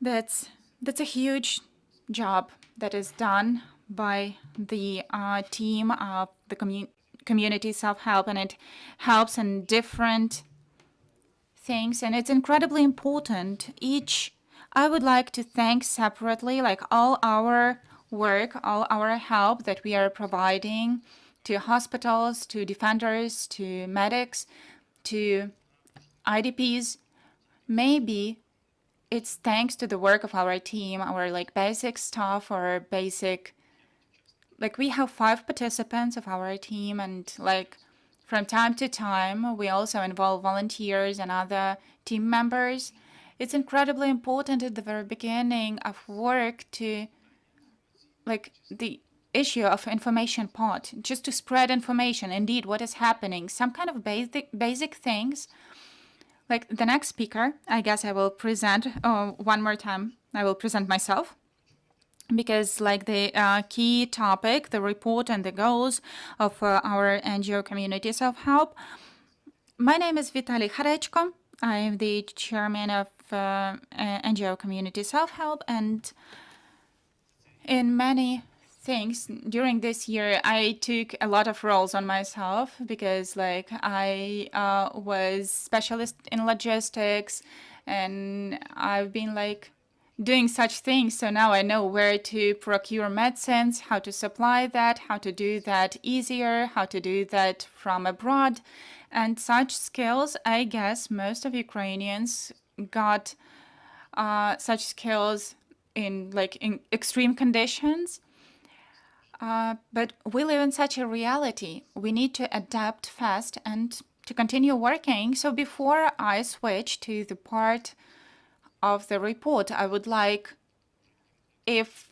That's a huge job that is done by the team of the community self-help, and it helps in different things, and it's incredibly important. I would like to thank separately, like all our work, all our help that we are providing to hospitals, to defenders, to medics, to IDPs. Maybe it's thanks to the work of our team, our like basic staff or basic, like we have 5 participants of our team, and like from time to time, we also involve volunteers and other team members. It's incredibly important at the very beginning of work to, like, the issue of information part, just to spread information, indeed, what is happening, some kind of basic things. Like the next speaker, I guess I will present one more time. I will present myself, because like the key topic, the report and the goals of our NGO Community Self-Help. My name is Vitalii Kharechko. I am the chairman of NGO Community Self-Help, and in many things during this year, I took a lot of roles on myself, because like I was specialist in logistics, and I've been like doing such things. So now I know where to procure medicines, how to supply that, how to do that easier, how to do that from abroad. And such skills, I guess most of Ukrainians got such skills in extreme conditions. But we live in such a reality. We need to adapt fast and to continue working. So before I switch to the part of the report, I would like, if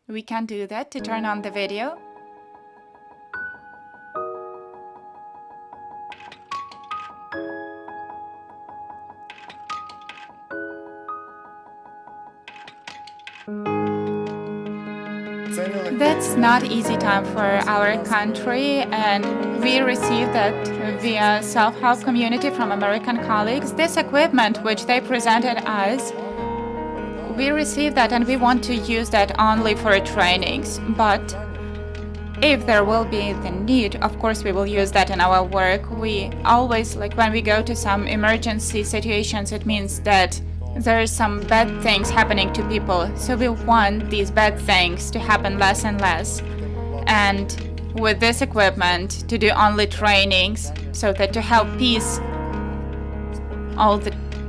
we can do that, to turn on the video. That's not easy time for our country, and we received that via self-help community from American colleagues. This equipment which they presented us, we received that and we want to use that only for trainings. But if there will be the need, of course we will use that in our work. We always, like when we go to some emergency situations, it means that there are some bad things happening to people. So we want these bad things to happen less and less. And with this equipment, to do only trainings, so that to help peace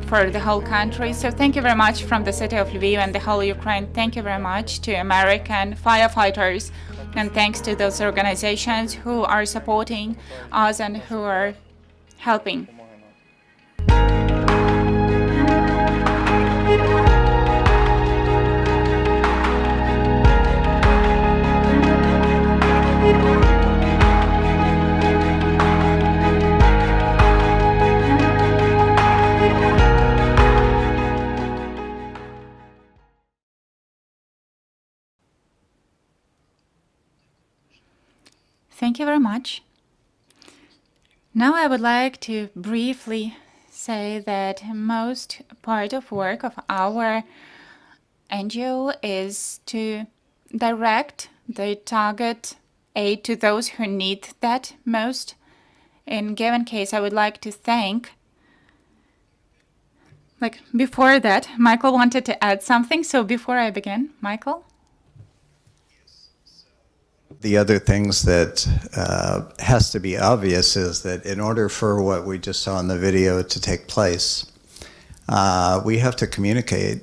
for the whole country. So thank you very much from the city of Lviv and the whole Ukraine. Thank you very much to American firefighters. And thanks to those organizations who are supporting us and who are helping. Thank you very much. Now I would like to briefly say that most part of work of our NGO is to direct the target aid to those who need that most. In given case, I would like to thank, before that, Michael wanted to add something. So before I begin, Michael? The other things that has to be obvious is that in order for what we just saw in the video to take place, we have to communicate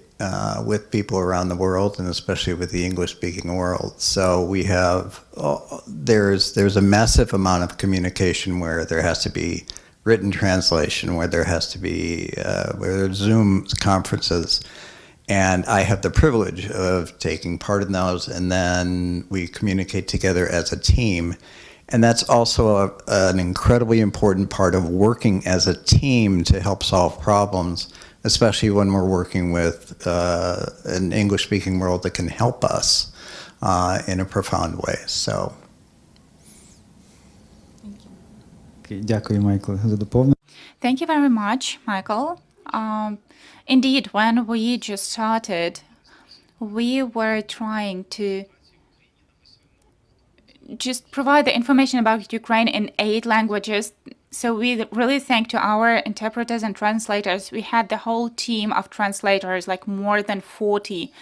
with people around the world, and especially with the English-speaking world. So we have, there's a massive amount of communication where there has to be written translation, where there has to be, where there's Zoom conferences. And I have the privilege of taking part in those, and then we communicate together as a team. And that's also an incredibly important part of working as a team to help solve problems, especially when we're working with an English-speaking world that can help us in a profound way. So. Thank you very much, Michael. Indeed, when we just started, we were trying to just provide the information about Ukraine in 8 languages. So we really thank to our interpreters and translators. We had the whole team of translators, like more than 40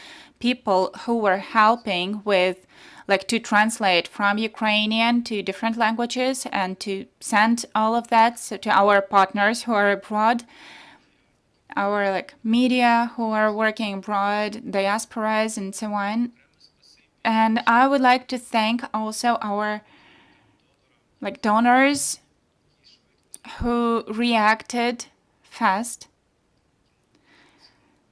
people who were helping with, like, to translate from Ukrainian to different languages and to send all of that to our partners who are abroad, our like media who are working abroad, diasporas, and so on. And I would like to thank also our like donors who reacted fast,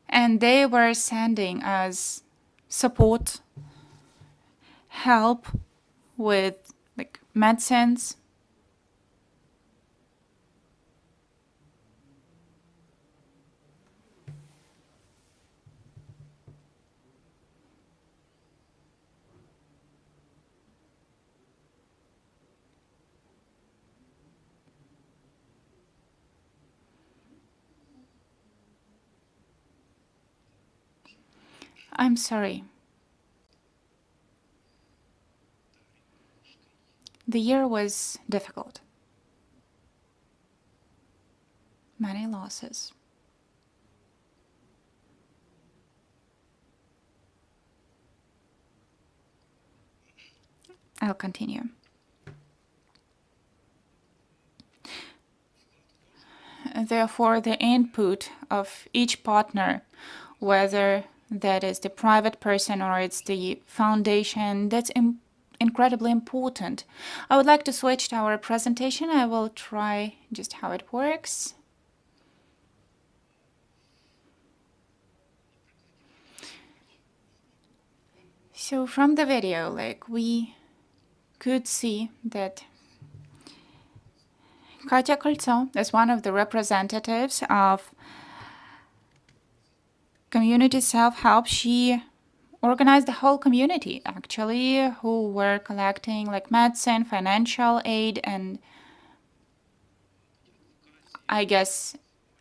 and they were sending us support, help with like medicines. I'm sorry. The year was difficult. Many losses. I'll continue. Therefore, the input of each partner, whether that is the private person or it's the foundation, that's incredibly important. I would like to switch to our presentation. I will try just how it works. So from the video, like, we could see that Katya Koltso is one of the representatives of Community Self-Help. She organized the whole community, actually, who were collecting like medicine, financial aid, and I guess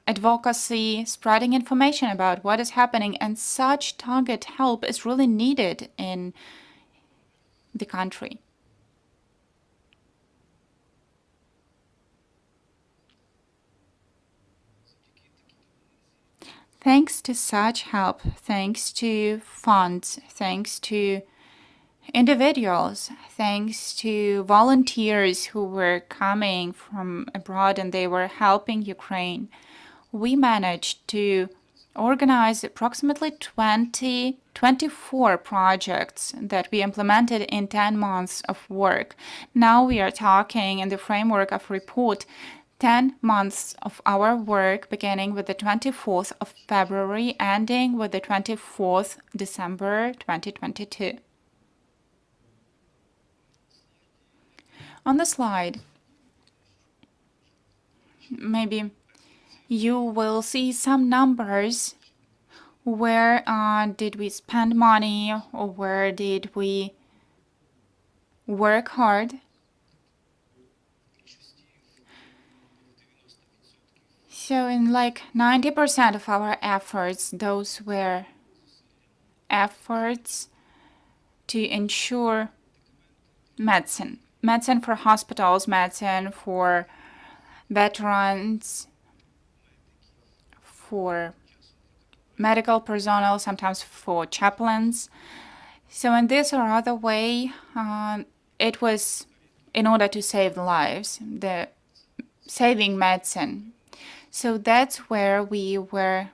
advocacy, spreading information about what is happening. And such target help is really needed in the country. Thanks to such help, thanks to funds, thanks to individuals, thanks to volunteers who were coming from abroad and they were helping Ukraine, we managed to organize approximately 24 projects that we implemented in 10 months of work. Now we are talking in the framework of report 10 months of our work, beginning with the 24th of February, ending with the 24th December 2022. On the slide, maybe you will see some numbers. Where did we spend money, or where did we work hard? So in like 90% of our efforts, those were efforts to ensure medicine. Medicine for hospitals, medicine for veterans, for medical personnel, sometimes for chaplains. So in this or other way, it was in order to save lives, the saving medicine. So that's where we were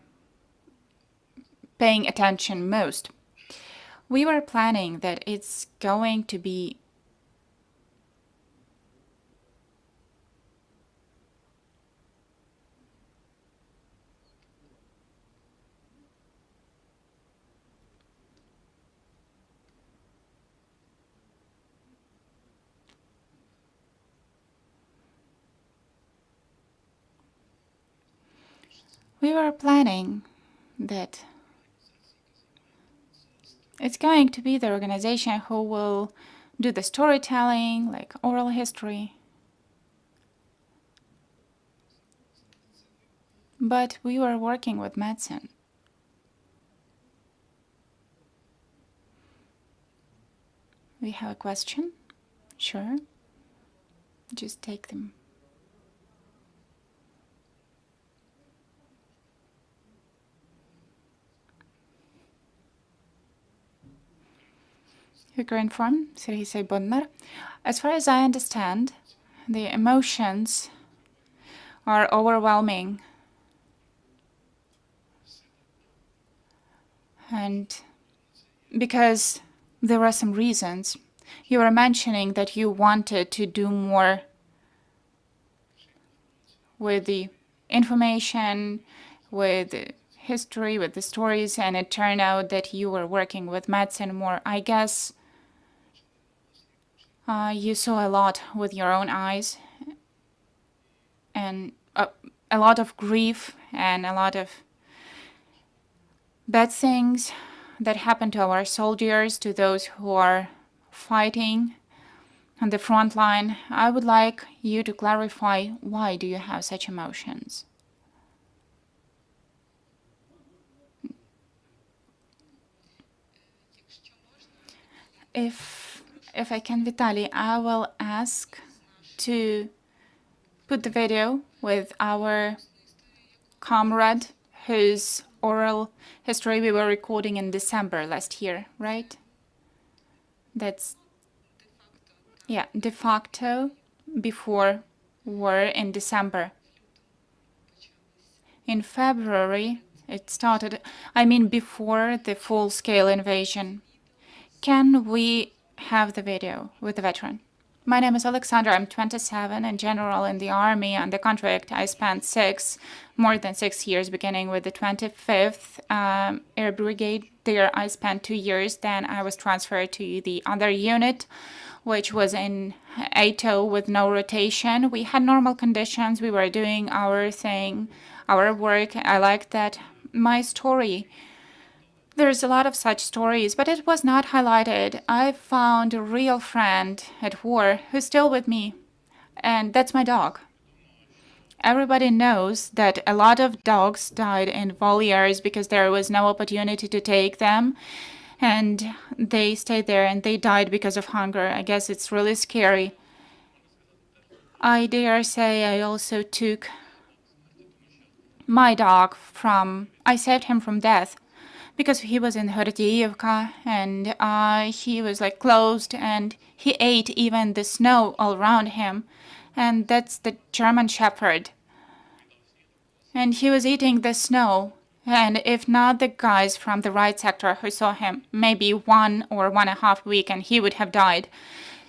paying attention most. We were planning that it's going to be that it's going to be the organization who will do the storytelling, like oral history. But we were working with medicine. We have a question? Sure. Just take them. Ukrainian form, Sergei Bodnar. As far as I understand, the emotions are overwhelming. And because there are some reasons. You were mentioning that you wanted to do more with the information, with the history, with the stories, and it turned out that you were working with medicine more. I guess you saw a lot with your own eyes, and a lot of grief and a lot of bad things that happen to our soldiers, to those who are fighting on the front line. I would like you to clarify, why do you have such emotions? If I can, Vitaly, I will ask to put the video with our comrade whose oral history we were recording in December last year, right? That's, yeah, de facto before war in December. In February, it started, I mean, before the full-scale invasion. Can we have the video with the veteran? My name is Alexandra. I'm 27 and general in the army. On the contract, I spent more than 6 years, beginning with the 25th Air Brigade. There, I spent 2 years. Then I was transferred to the other unit, which was in ATO with no rotation. We had normal conditions. We were doing our thing, our work. I liked that. My story, there's a lot of such stories, but it was not highlighted. I found a real friend at war who's still with me, and that's my dog. Everybody knows that a lot of dogs died in volières because there was no opportunity to take them, and they stayed there and they died because of hunger. I guess it's really scary. I dare say I also took my dog I saved him from death, because he was in Hordiivka and he was like closed and he ate even the snow all around him. And that's the German Shepherd. And he was eating the snow. And if not the guys from the right sector who saw him, maybe 1 or 1.5 weeks and he would have died.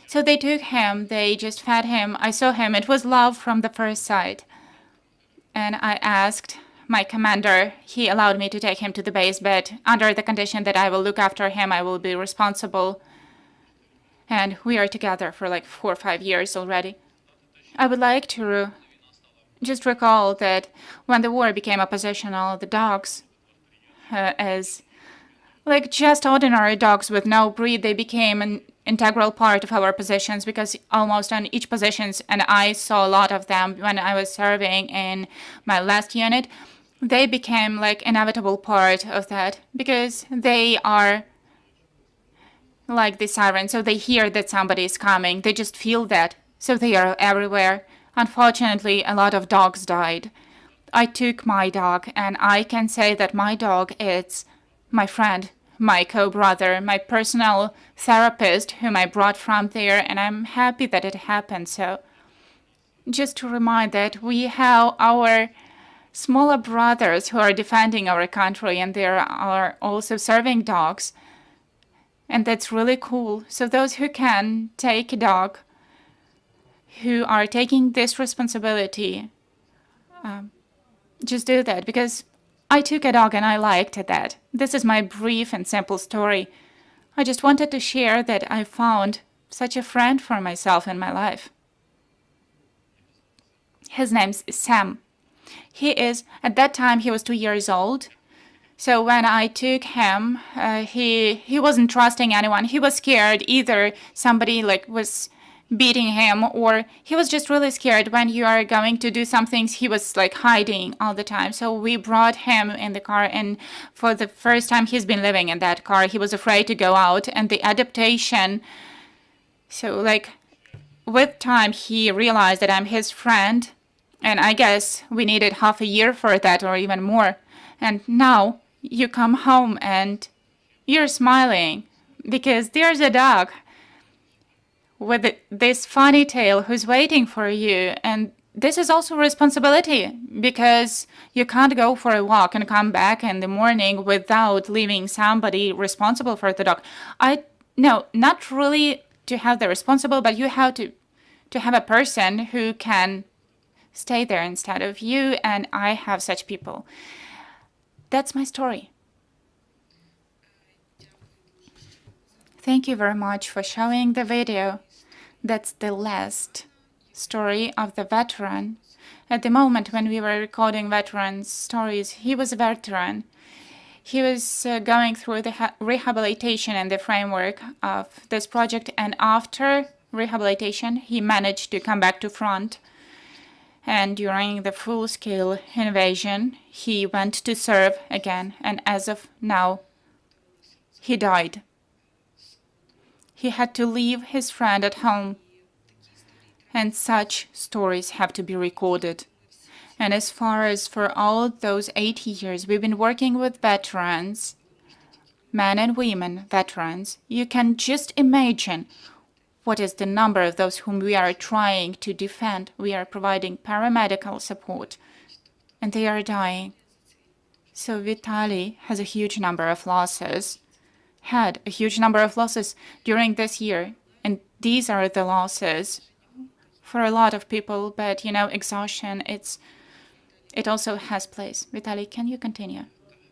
So they took him, they just fed him. I saw him, it was love from the first sight. And I asked my commander, he allowed me to take him to the base, but under the condition that I will look after him, I will be responsible. And we are together for like 4 or 5 years already. I would like to just recall that when the war became oppositional, the dogs, as like just ordinary dogs with no breed, they became an integral part of our positions, because almost on each positions, and I saw a lot of them when I was serving in my last unit, they became like inevitable part of that, because they are like the siren, so they hear that somebody is coming, they just feel that, so they are everywhere. Unfortunately, a lot of dogs died. I took my dog, and I can say that my dog is my friend, my co-brother, my personal therapist whom I brought from there, and I'm happy that it happened. So just to remind that we have our smaller brothers who are defending our country, and there are also serving dogs, and that's really cool. So those who can take a dog, who are taking this responsibility, just do that, because I took a dog and I liked that. This is my brief and simple story. I just wanted to share that I found such a friend for myself in my life. His name's Sam. At that time, he was 2 years old. So when I took him, he wasn't trusting anyone. He was scared either somebody like was beating him, or he was just really scared. When you are going to do some things, he was like hiding all the time. So we brought him in the car, and for the first time he's been living in that car, he was afraid to go out, and the adaptation. So like with time, he realized that I'm his friend, and I guess we needed half a year for that or even more. And now you come home and you're smiling because there's a dog with this funny tail who's waiting for you. And this is also responsibility, because you can't go for a walk and come back in the morning without leaving somebody responsible for the dog. No, not really to have the responsible, but you have to have a person who can stay there instead of you, and I have such people. That's my story. Thank you very much for showing the video. That's the last story of the veteran. At the moment when we were recording veterans' stories, he was a veteran. He was going through the rehabilitation in the framework of this project, and after rehabilitation, he managed to come back to front. And during the full-scale invasion, he went to serve again, and as of now, he died. He had to leave his friend at home. And such stories have to be recorded. And as far as for all those 8 years we've been working with veterans, men and women veterans, you can just imagine what is the number of those whom we are trying to defend. We are providing paramedical support, and they are dying. So Vitalii has a huge number of losses. Had a huge number of losses during this year, and these are the losses for a lot of people. But exhaustion, it also has place. Vitalii, can you continue?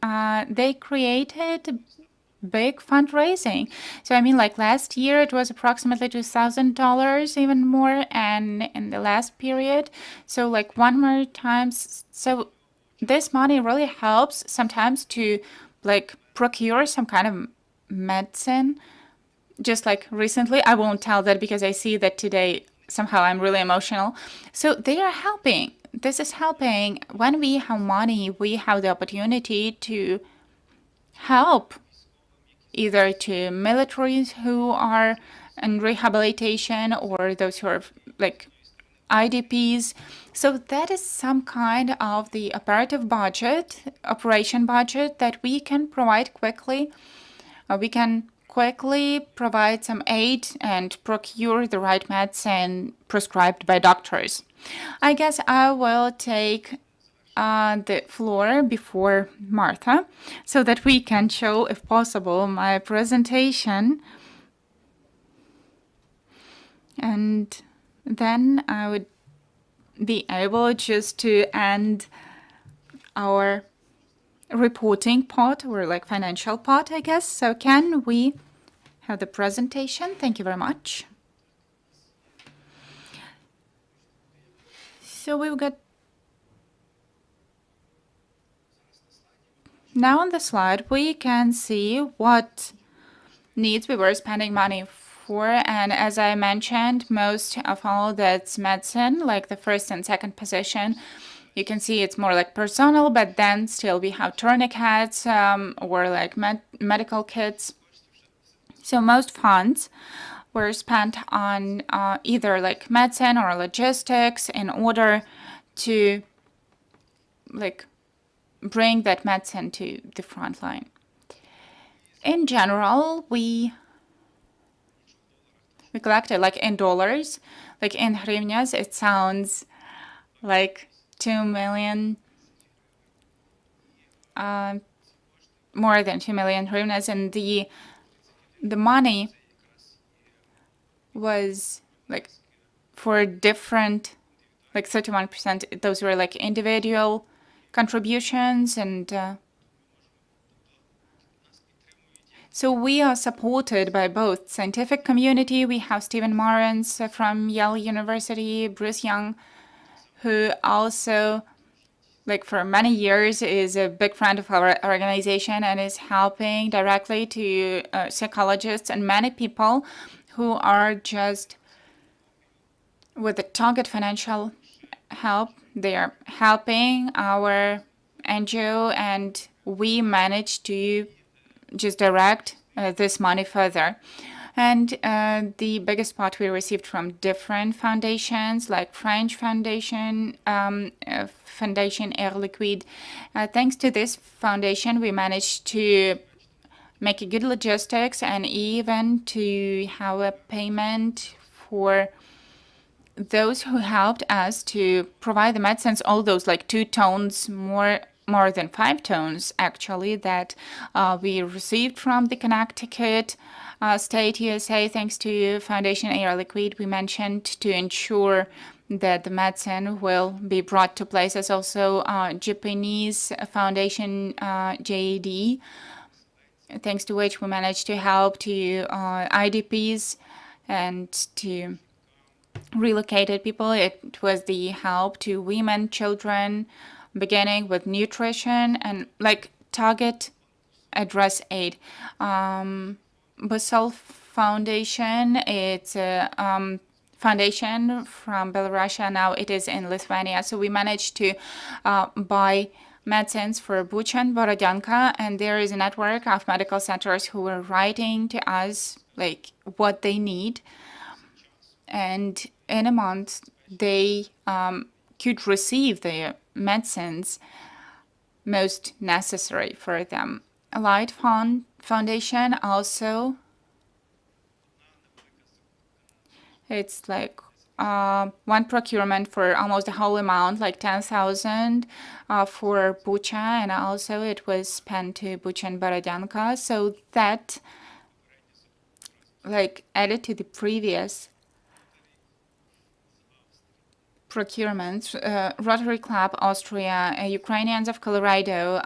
They created big fundraising. So I mean, like last year it was approximately $2,000, even more, and in the last period, so like one more times. So this money really helps sometimes to like procure some kind of medicine. Just like recently, I won't tell that because I see that today somehow I'm really emotional. So they are helping. This is helping. When we have money, we have the opportunity to help either to militaries who are in rehabilitation or those who are like IDPs. So that is some kind of the operative budget, operation budget that we can provide quickly. We can quickly provide some aid and procure the right medicine prescribed by doctors. I guess I will take the floor before Martha so that we can show, if possible, my presentation. And then I would be able just to end our reporting part, or like financial part, I guess. So can we have the presentation? Thank you very much. So we've got now on the slide we can see what needs we were spending money for, and as I mentioned, most of all that's medicine, like the first and second position. You can see it's more like personal, but then still we have tourniquets or like medical kits. So most funds were spent on either like medicine or logistics in order to like bring that medicine to the front line. In general, we collected like in dollars, like in hryvnias, it sounds like 2 million, more than 2 million hryvnias, and the money was like for different, like 31%, those were like individual contributions, and so we are supported by both scientific community. We have Stephen Marans from Yale University, Bruce Young, who also, like for many years, is a big friend of our organization and is helping directly to psychologists and many people who are just with the target financial help, they are helping our NGO, and we managed to just direct this money further. And the biggest part we received from different foundations, like French Foundation, Foundation Air Liquide. Thanks to this foundation, we managed to make a good logistics and even to have a payment for those who helped us to provide the medicines, all those like 2 tons, more than 5 tons actually, that we received from the Connecticut State USA, thanks to Foundation Air Liquide we mentioned, to ensure that the medicine will be brought to places. Also, Japanese Foundation JAD, thanks to which we managed to help to IDPs and to relocated people. It was the help to women, children, beginning with nutrition and like target address aid. Basel Foundation, it's a foundation from Belarus. Now it is in Lithuania. So we managed to buy medicines for Bucha and Borodyanka, and there is a network of medical centers who were writing to us like what they need. And in a month, they could receive the medicines most necessary for them. Light Foundation also, it's like one procurement for almost the whole amount, like 10,000 for Bucha, and also it was spent to Bucha and Borodyanka. So that like added to the previous procurements. Rotary Club Austria, Ukrainians of Colorado,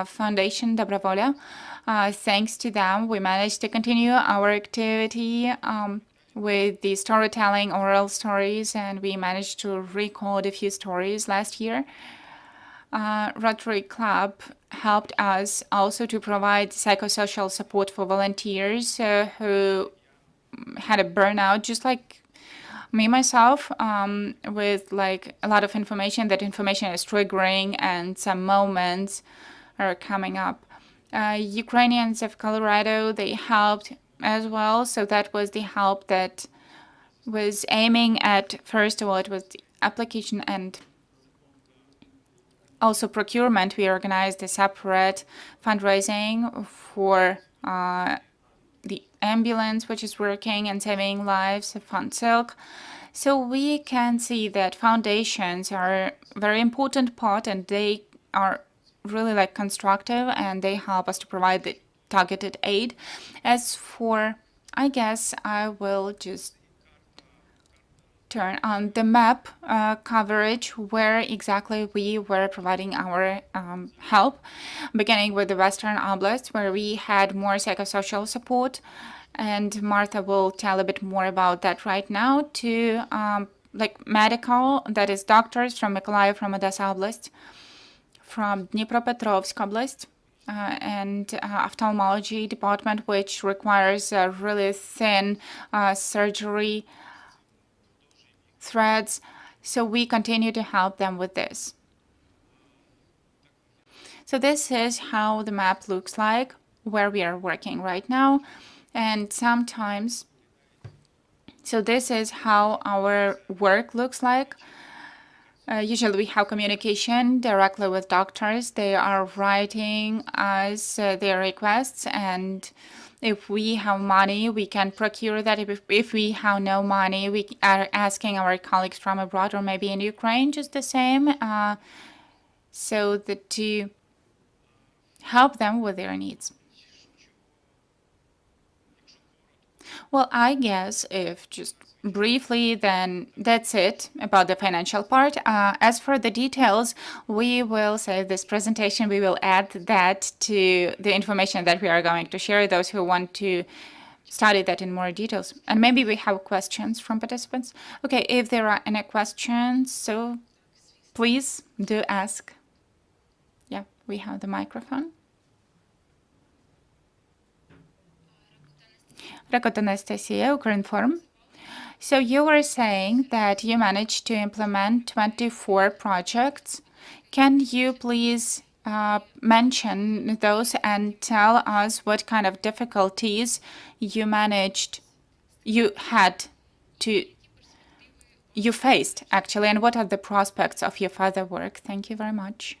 Foundation Dobrovoля. Thanks to them, we managed to continue our activity with the storytelling, oral stories, and we managed to record a few stories last year. Rotary Club helped us also to provide psychosocial support for volunteers who had a burnout, just like me myself, with like a lot of information. That information is triggering and some moments are coming up. Ukrainians of Colorado, they helped as well. So that was the help that was aiming at, first of all, it was the application and also procurement. We organized a separate fundraising for the ambulance, which is working and saving lives, Fund Silk. So we can see that foundations are a very important part, and they are really like constructive, and they help us to provide the targeted aid. As for, I guess I will just turn on the map coverage where exactly we were providing our help, beginning with the Western Oblast, where we had more psychosocial support, and Martha will tell a bit more about that right now, to like medical, that is doctors from Mykolaiv, from Odessa Oblast, from Dnipropetrovsk Oblast, and ophthalmology department, which requires a really thin surgery threads. So we continue to help them with this. So this is how the map looks like, where we are working right now. And sometimes, so this is how our work looks like. Usually we have communication directly with doctors. They are writing us their requests, and if we have money, we can procure that. If we have no money, we are asking our colleagues from abroad or maybe in Ukraine just the same, so that to help them with their needs. Well, I guess if just briefly, then that's it about the financial part. As for the details, we will save this presentation. We will add that to the information that we are going to share, those who want to study that in more details. And maybe we have questions from participants. Okay, if there are any questions, so please do ask. Yeah, we have the microphone. Rakota Anastasia, Ukrinform. So you were saying that you managed to implement 24 projects. Can you please mention those and tell us what kind of difficulties you had to, you faced actually, and what are the prospects of your further work? Thank you very much.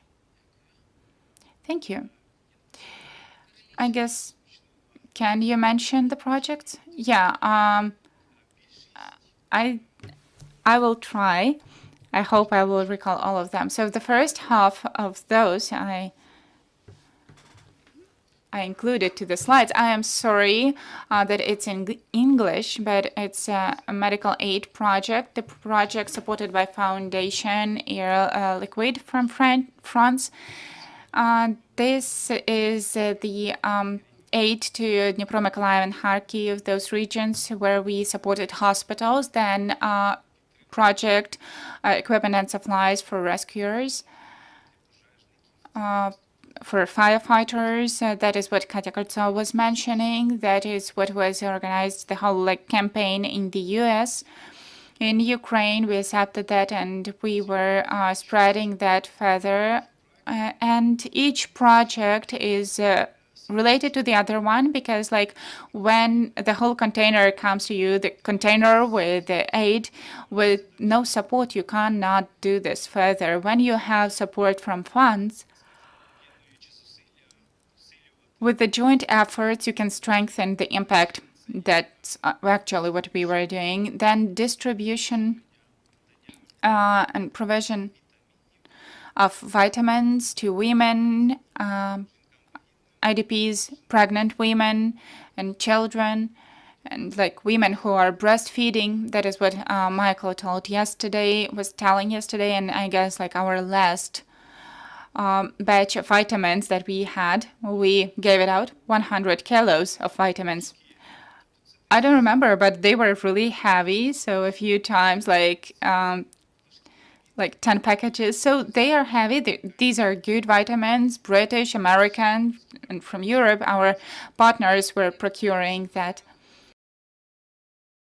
Thank you. I guess, can you mention the projects? Yeah, I will try. I hope I will recall all of them. So the first half of those I included to the slides. I am sorry that it's in English, but it's a medical aid project. The project supported by Foundation Air Liquide from France. This is the aid to Dnipro, Mykolaiv, and Kharkiv, those regions where we supported hospitals. Then project equipment and supplies for rescuers, for firefighters. That is what Katya Koltsova was mentioning. That is what was organized, the whole campaign in the U.S. In Ukraine, we accepted that, and we were spreading that further. And each project is related to the other one, because when the whole container comes to you, the container with the aid, with no support, you cannot do this further. When you have support from funds, with the joint efforts, you can strengthen the impact. That's actually what we were doing. Then distribution and provision of vitamins to women, IDPs, pregnant women, and children, and women who are breastfeeding. That is what Michael was telling yesterday, and I guess our last batch of vitamins that we had, we gave it out 100 kilos of vitamins. I don't remember, but they were really heavy, so a few times 10 packages. So they are heavy. These are good vitamins, British, American, and from Europe. Our partners were procuring that.